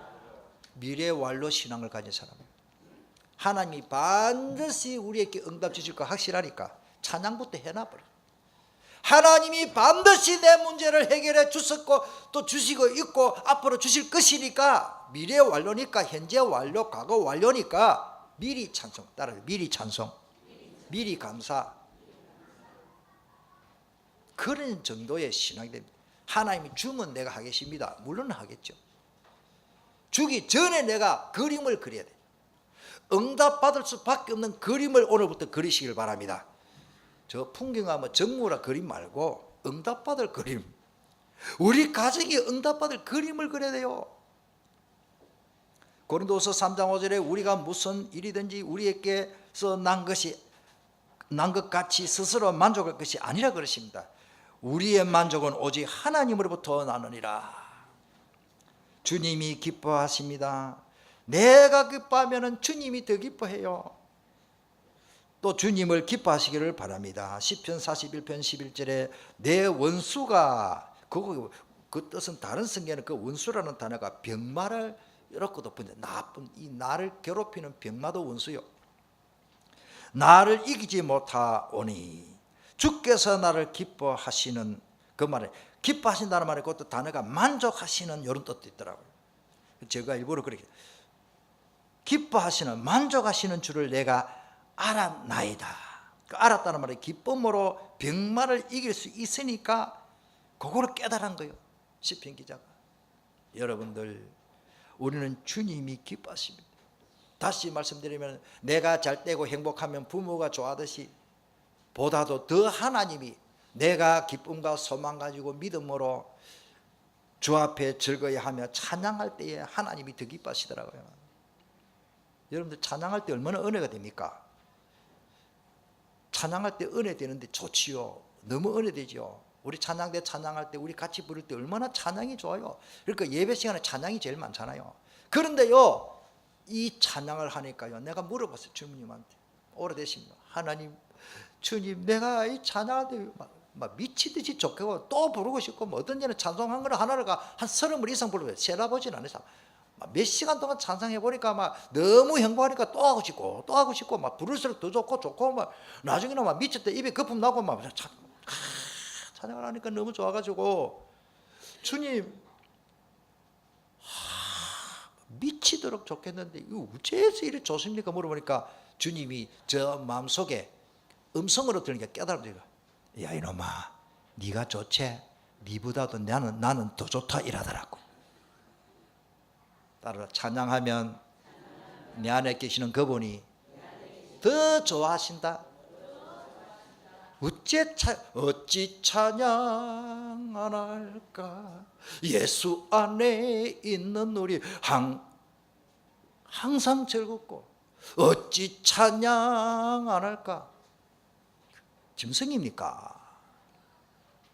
미래 완료 신앙을 가진 사람, 하나님이 반드시 우리에게 응답 주실 거 확실하니까 찬양부터 해놔버려. 하나님이 반드시 내 문제를 해결해 주셨고 또 주시고 있고 앞으로 주실 것이니까, 미래 완료니까, 현재 완료, 과거 완료니까 미리 찬송. 따라서 미리 찬송, 미리 감사. 그런 정도의 신앙이 됩니다. 하나님이 주면 내가 하겠습니다. 물론 하겠죠. 주기 전에 내가 그림을 그려야 돼. 응답받을 수밖에 없는 그림을 오늘부터 그리시길 바랍니다. 저 풍경하면 정무라 그림 말고 응답받을 그림, 우리 가정이 응답받을 그림을 그려야 돼요. 고린도서 3장 5절에 우리가 무슨 일이든지 우리에게서 난 것 같이 스스로 만족할 것이 아니라 그러십니다. 우리의 만족은 오직 하나님으로부터 나느니라. 주님이 기뻐하십니다. 내가 기뻐하면 주님이 더 기뻐해요. 또 주님을 기뻐하시기를 바랍니다. 시편 41편 11절에 내 원수가, 그 뜻은 다른 성경에는 그 원수라는 단어가 병마를 이렇게 덮는데, 나쁜 이 나를 괴롭히는 병마도 원수요. 나를 이기지 못하오니 주께서 나를 기뻐하시는, 그 말에 기뻐하신다는 말에 그것도 단어가 만족하시는 이런 뜻도 있더라고요. 제가 일부러 그렇게 기뻐하시는, 만족하시는 주를 내가 알았나이다. 그 알았다는 말이 기쁨으로 병마를 이길 수 있으니까 그거를 깨달은 거예요, 시편 기자가. 여러분들, 우리는 주님이 기뻐하십니다. 다시 말씀드리면 내가 잘 되고 행복하면 부모가 좋아하듯이 보다도 더 하나님이 내가 기쁨과 소망 가지고 믿음으로 주 앞에 즐거워하며 찬양할 때에 하나님이 더 기뻐하시더라고요. 여러분들 찬양할 때 얼마나 은혜가 됩니까? 찬양할 때 은혜 되는데 좋지요. 너무 은혜 되죠. 우리 찬양대 찬양할 때 우리 같이 부를 때 얼마나 찬양이 좋아요. 그러니까 예배 시간에 찬양이 제일 많잖아요. 그런데요, 이 찬양을 하니까요, 내가 물어봤어요, 주님한테. 오래되십니다. 하나님, 주님, 내가 이 찬양할 때 막 미치듯이 좋고 또 부르고 싶고, 뭐 어떤 때는 찬송한 거를 하나를 한 30번 이상 부르면 세다보진 않아서 몇 시간 동안 찬송해 보니까 막 너무 행복하니까 또 하고 싶고 막 부를수록 더 좋고 막 나중에는 막 미칠 때 입에 거품 나고 막 찬양을 하니까 너무 좋아가지고, 주님, 미치도록 좋겠는데 이거 어째서 이렇게 좋습니까? 물어보니까 주님이 저 마음속에 음성으로 들으니까 깨달음니다. 야 이놈아, 네가 좋지? 네보다도 나는 더 좋다 이러더라고. 따라 찬양하면 내 안에 계시는 그분이 더 좋아하신다. 어찌 찬양 안 할까? 예수 안에 있는 우리 항상 즐겁고, 어찌 찬양 안 할까? 짐승입니까?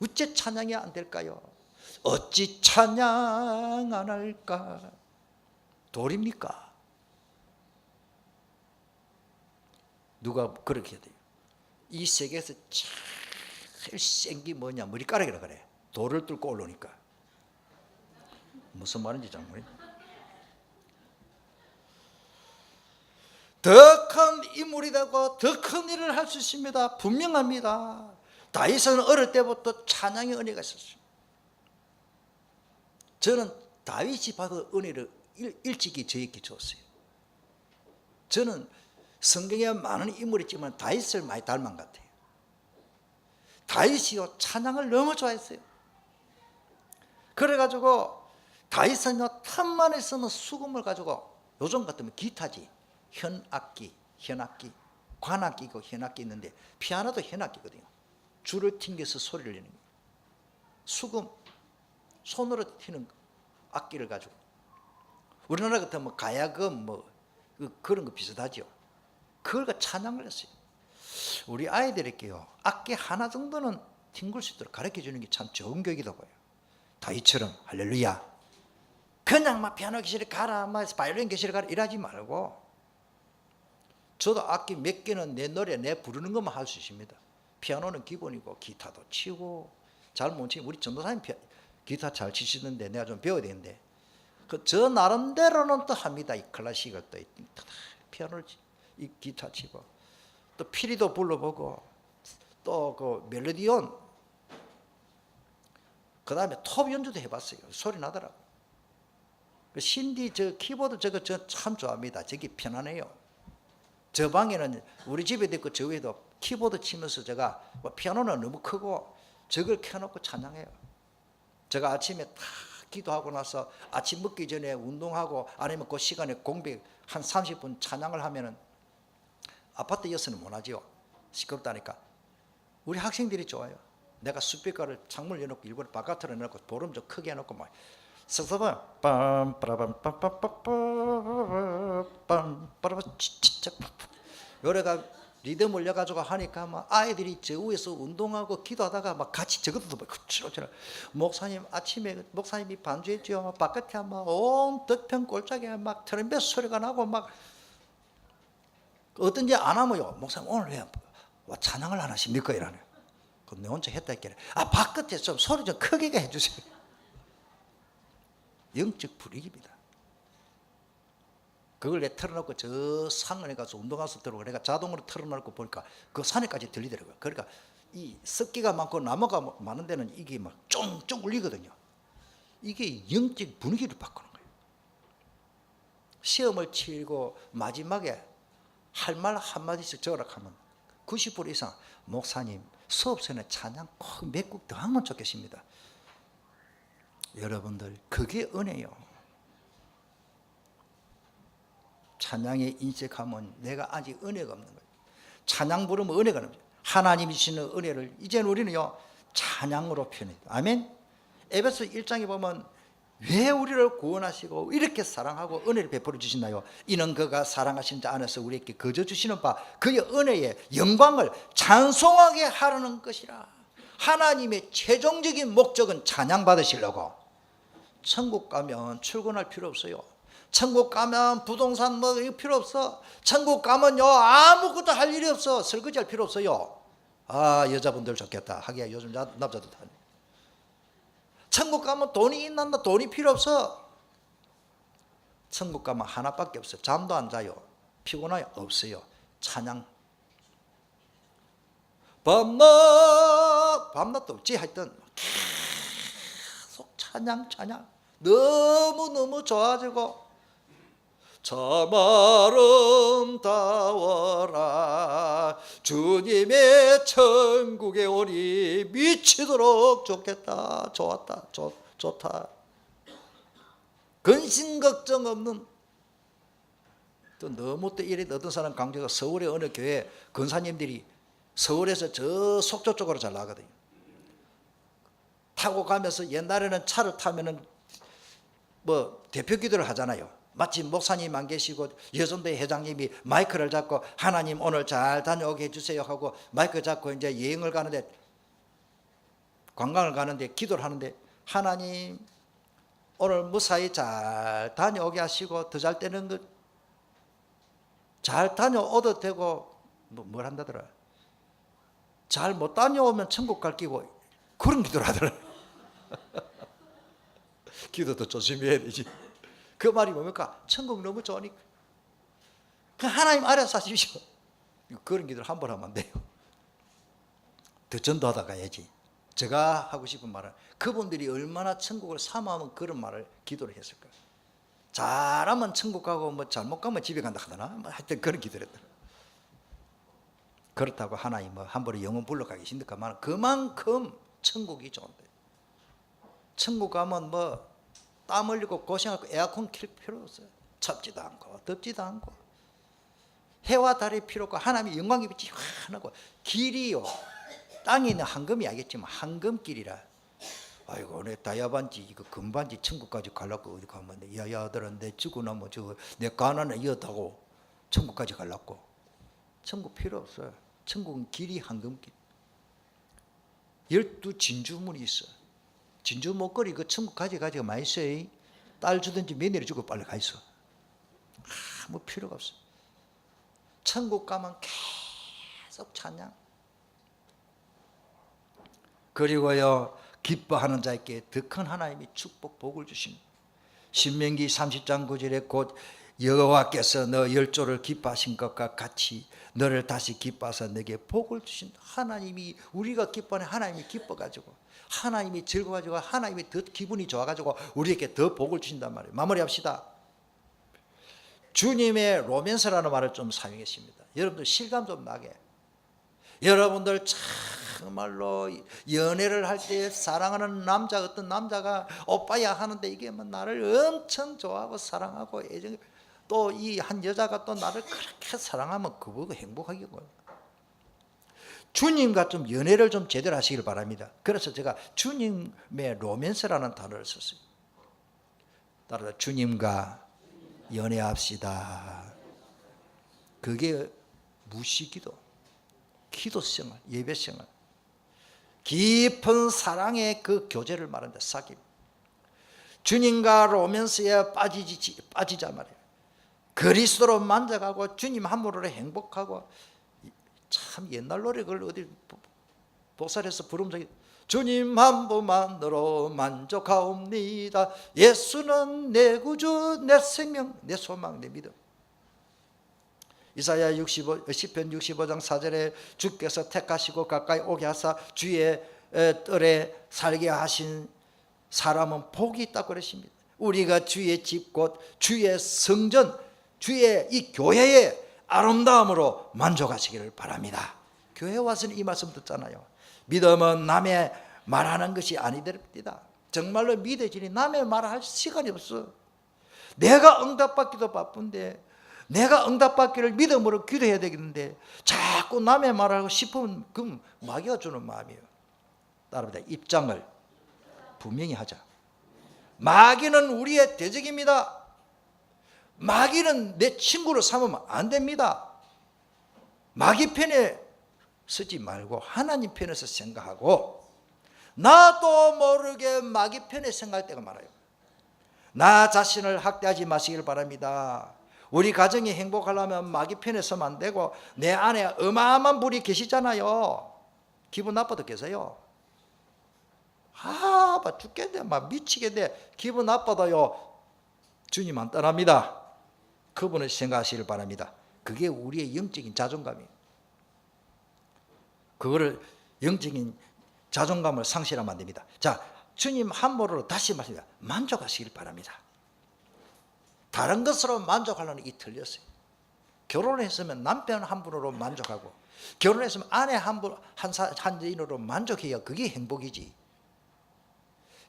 어째 찬양이 안 될까요? 어찌 찬양 안 할까? 돌입니까? 누가 그렇게 돼요? 이 세계에서 제일 센 게 뭐냐? 머리카락이라 그래. 돌을 뚫고 올라오니까. 무슨 말인지 잘 모르겠네. 더 큰 인물이 되고 더 큰 일을 할 수 있습니다. 분명합니다. 다윗은 어릴 때부터 찬양의 은혜가 있었어요. 저는 다윗이 받은 은혜를 일찍이 저에게 줬어요. 저는 성경에 많은 인물이 있지만 다윗을 많이 닮은 것 같아요. 다윗이요, 찬양을 너무 좋아했어요. 그래가지고 다윗은요, 틈만에 쓰는 수금을 가지고, 요즘 같으면 기타지, 현악기, 관악기고 현악기 있는데 피아노도 현악기거든요. 줄을 튕겨서 소리를 내는 거예요. 수금, 손으로 튀는 악기를 가지고. 우리나라 같으면 가야금 그런 거 비슷하죠. 그걸 찬양을 했어요. 우리 아이들에게요, 악기 하나 정도는 튕길 수 있도록 가르쳐 주는 게 참 좋은 교육이라고 해요. 다윗처럼 할렐루야, 그냥 막 피아노 교실에 가라, 막 바이올린 교실에 가라 이러지 말고, 저도 악기 몇 개는 내 노래 내 부르는 것만 할 수 있습니다. 피아노는 기본이고 기타도 치고, 잘 못 치면 우리 전도사님 기타 잘 치시는데 내가 좀 배워야 되는데, 저 나름대로는 또 합니다. 이 클래식을 또 피아노를 이 기타 치고, 또 피리도 불러보고, 또 그 멜로디온, 그 다음에 톱 연주도 해봤어요. 소리 나더라고. 신디 저 키보드 저거 저 참 좋아합니다. 저기 편안해요. 저 방에는 우리 집에도 있고 저 위에도 키보드 치면서 제가 피아노는 너무 크고 저걸 켜놓고 찬양해요. 제가 아침에 다 기도하고 나서 아침 먹기 전에 운동하고, 아니면 그 시간에 공백 한 30분 찬양을 하면은, 아파트여서는 못하지요. 시끄럽다니까. 우리 학생들이 좋아요. 내가 스피커를 창문을 열어놓고 일부러 바깥으로 내놓고 볼음 좀 크게 해놓고 막 색소폰 빰빠라밤빰빰빰빰빰빰빰 진짜 요래가 리듬 올려가지고 하니까 막 아이들이 저 위에서 운동하고 기도하다가 막 같이 저것도 막 그치로 목사님 아침에 목사님이 반주했지요. 막 바깥에 막 온 덕평 골짜기에 막 트럼펫 소리가 나고 막 어떤지 안 하면요. 목사님 오늘 왜 찬양을 안 하십니까? 이러네. 내 혼자 했다 했길래 바깥에 좀 소리 좀 크게 해주세요. 영적 불이익입니다. 그걸 내 틀어놓고 저 산에 가서 운동화서 들고 내가 자동으로 틀어놓고 보니까 그 산에까지 들리더라고요. 그러니까 이 습기가 많고 나무가 많은 데는 이게 막 쫑쫑 울리거든요. 이게 영적 분위기를 바꾸는 거예요. 시험을 치고 마지막에 할 말 한마디씩 적으라 하면 90% 이상 목사님 수업시간에 찬양 꼭 몇 곡 더 하면 좋겠습니다. 여러분들 그게 은혜요. 찬양에 인식하면 내가 아직 은혜가 없는 거예요. 찬양 부르면 은혜가 없는 거예요. 하나님이 주시는 은혜를 이제는 우리는요 찬양으로 표현해요. 아멘. 에베소 1장에 보면 왜 우리를 구원하시고 이렇게 사랑하고 은혜를 베풀어 주시나요? 이는 그가 사랑하신 자 안에서 우리에게 거저 주시는 바 그의 은혜의 영광을 찬송하게 하려는 것이라. 하나님의 최종적인 목적은 찬양 받으시려고. 천국 가면 출근할 필요 없어요. 천국 가면 부동산 뭐 필요 없어. 천국 가면요 아무것도 할 일이 없어. 설거지 할 필요 없어요. 여자분들 좋겠다 하기야 요즘 남자도 다. 천국 가면 돈이 있나? 돈이 필요 없어. 천국 가면 하나밖에 없어요. 잠도 안 자요. 피곤해요? 없어요. 찬양. 밤낮도 없지. 하여튼 계속 찬양. 너무너무 좋아지고 참 아름다워라 주님의 천국에 오니 미치도록 좋겠다. 좋다. 근심 걱정 없는. 또 너무 또 이래 어떤 사람 강조가 서울의 어느 교회 권사님들이 서울에서 저 속초 쪽으로 잘 나가거든요. 타고 가면서 옛날에는 차를 타면은 뭐 대표 기도를 하잖아요. 마침 목사님 안 계시고 여전대 회장님이 마이크를 잡고 하나님 오늘 잘 다녀오게 해주세요 하고 마이크 잡고 이제 여행을 가는데 관광을 가는데 기도를 하는데 하나님 오늘 무사히 잘 다녀오게 하시고 더 잘 되는 것 잘 다녀오도 되고 뭘 한다더라. 잘 못 다녀오면 천국 갈 끼고 그런 기도를 하더라. 기도도 조심해야 되지. 그 말이 뭡니까? 천국 너무 좋으니까 하나님 알아서 하십시오. 그런 기도를 한 번 하면 안 돼요. 더 전도하다 가야지. 제가 하고 싶은 말은 그분들이 얼마나 천국을 사모하면 그런 말을 기도를 했을까. 잘하면 천국 가고 뭐 잘못 가면 집에 간다 하더나. 뭐 하여튼 그런 기도를 했더라. 그렇다고 하나님 뭐 함부로 영혼 불러가기 힘들까. 그만큼 천국이 좋은데. 천국 가면 뭐 땀 흘리고 고생하고 에어컨 킬 필요 없어요. 춥지도 않고 덥지도 않고 해와 달이 필요 없고 하나님의 영광이 빛이 환하고 길이요 땅에 있는 황금이 알겠지만 황금길이라. 아이고 내 다이아반지 이거 금반지 천국까지 가려고 어디 가면 야야들은 내 죽고 나면 내 가난에 이어타고 천국까지 가려고. 천국 필요 없어요. 천국은 길이 황금길. 12 진주문이 있어. 진주 목걸이 그 천국 가지가 많이 있어요. 딸 주든지 며느리 주고 빨리 가 있어. 아무 필요가 없어. 천국 가면 계속 찬양. 그리고요 기뻐하는 자에게 더 큰 하나님이 축복 복을 주십니다. 신명기 30장 9절에 곧 여호와께서 너 열조를 기뻐하신 것과 같이 너를 다시 기뻐하사 내게 복을 주신다. 하나님이 우리가 기뻐하는 하나님이 기뻐가지고 하나님이 즐거워가지고 하나님이 더 기분이 좋아가지고 우리에게 더 복을 주신단 말이에요. 마무리합시다. 주님의 로맨스라는 말을 좀 사용했습니다. 여러분들 실감 좀 나게. 여러분들 정말로 연애를 할 때 사랑하는 남자 어떤 남자가 오빠야 하는데 이게 뭐 나를 엄청 좋아하고 사랑하고 애정 또 이 한 여자가 또 나를 그렇게 사랑하면 그보고 행복하겠고요. 주님과 좀 연애를 좀 제대로 하시길 바랍니다. 그래서 제가 주님의 로맨스라는 단어를 썼어요. 따라 주님과 연애합시다. 그게 무시기도, 기도생활, 예배생활, 깊은 사랑의 그 교제를 말한다. 사귐. 주님과 로맨스에 빠지자 말이에요. 그리스도로 만족하고 주님 한 분으로 행복하고. 참 옛날 노래 그걸 어디 보살에서 부르면 저기 주님 한 분만으로 만족하옵니다. 예수는 내 구주, 내 생명, 내 소망, 내 믿음. 이사야 10편 65장 4절에 주께서 택하시고 가까이 오게 하사 주의 뜰에 살게 하신 사람은 복이 있다고 그러십니다. 우리가 주의 집 곧 주의 성전, 주의 이 교회의 아름다움으로 만족하시기를 바랍니다. 교회 와서는 이 말씀 듣잖아요. 믿음은 남의 말하는 것이 아니됩니다. 정말로 믿어지니 남의 말할 시간이 없어. 내가 응답받기도 바쁜데, 내가 응답받기를 믿음으로 기도해야 되겠는데 자꾸 남의 말하고 싶으면 그럼 마귀가 주는 마음이에요. 따라합니다. 입장을 분명히 하자. 마귀는 우리의 대적입니다. 마귀는 내 친구로 삼으면 안 됩니다. 마귀 편에 서지 말고 하나님 편에서 생각하고, 나도 모르게 마귀 편에 생각할 때가 많아요. 나 자신을 학대하지 마시길 바랍니다. 우리 가정이 행복하려면 마귀 편에 서면 안 되고, 내 안에 어마어마한 분이 계시잖아요. 기분 나빠도 계세요. 막 죽겠네, 막 미치겠네. 기분 나빠도요, 주님 안 떠납니다. 그분을 생각하시길 바랍니다. 그게 우리의 영적인 자존감이에요. 그거를 영적인 자존감을 상실하면 안 됩니다. 자, 주님 한 분으로 다시 말씀드립니다. 만족하시길 바랍니다. 다른 것으로 만족하려는 이 틀렸어요. 결혼했으면 남편 한 분으로 만족하고, 결혼했으면 아내 한 여인으로 만족해야 그게 행복이지.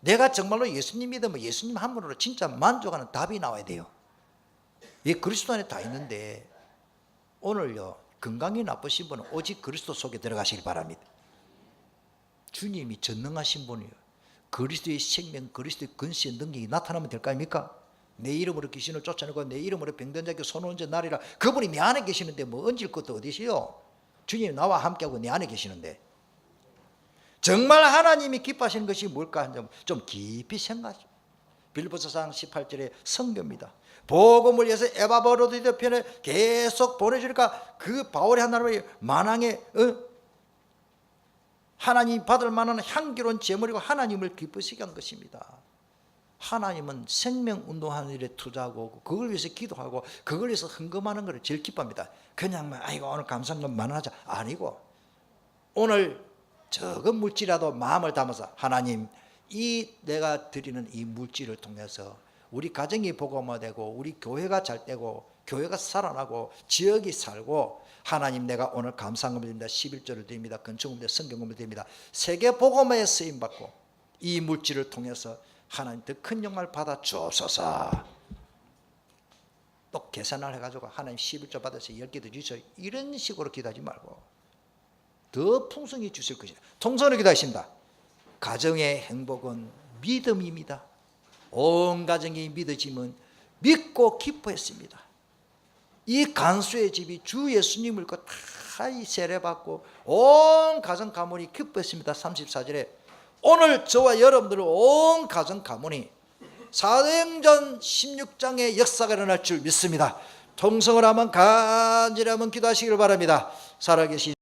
내가 정말로 예수님 믿으면 예수님 한 분으로 진짜 만족하는 답이 나와야 돼요. 이 그리스도 안에 다 있는데, 오늘요 건강이 나쁘신 분은 오직 그리스도 속에 들어가시길 바랍니다. 주님이 전능하신 분이에요. 그리스도의 생명, 그리스도의 근시의 능력이 나타나면 될 거 아닙니까? 내 이름으로 귀신을 쫓아내고 내 이름으로 병든 자에게 손 얹어 나리라. 그분이 내 안에 계시는데 뭐 얹을 것도 어디시요? 주님이 나와 함께하고 내 안에 계시는데. 정말 하나님이 기뻐하시는 것이 뭘까 하는 점 좀 깊이 생각하죠. 빌립보서 4장 18절의 선교입니다. 복음을 위해서 에바브로디도 편에 계속 보내주니까 그 바울의 하나님의 만왕의 하나님 받을 만한 향기로운 제물이고 하나님을 기쁘시게 한 것입니다. 하나님은 생명운동하는 일에 투자하고 그걸 위해서 기도하고 그걸 위해서 헌금하는 것을 제일 기뻐합니다. 그냥 아이고 오늘 감사금 만원하자 아니고, 오늘 적은 물질이라도 마음을 담아서 하나님, 이 내가 드리는 이 물질을 통해서 우리 가정이 복음화되고 우리 교회가 잘 되고 교회가 살아나고 지역이 살고, 하나님 내가 오늘 감사금을 드립니다. 11조를 드립니다. 건축금을 드립니다. 성경금을 드립니다. 세계 복음화에 쓰임받고 이 물질을 통해서 하나님 더 큰 영광을 받아 주옵소서. 또 계산을 해가지고 하나님 11조 받아서 10개 더 주셔, 이런 식으로 기도하지 말고 더 풍성히 주실 것이다. 통성으로 기도하십니다. 가정의 행복은 믿음입니다. 온 가정이 믿어지면 믿고 기뻐했습니다. 이 간수의 집이 주 예수님을 다 세례받고 온 가정 가문이 기뻐했습니다. 34절에 오늘 저와 여러분들 온 가정 가문이 사도행전 16장의 역사가 일어날 줄 믿습니다. 통성을 하면 간절히 하면 기도하시기를 바랍니다. 살아계신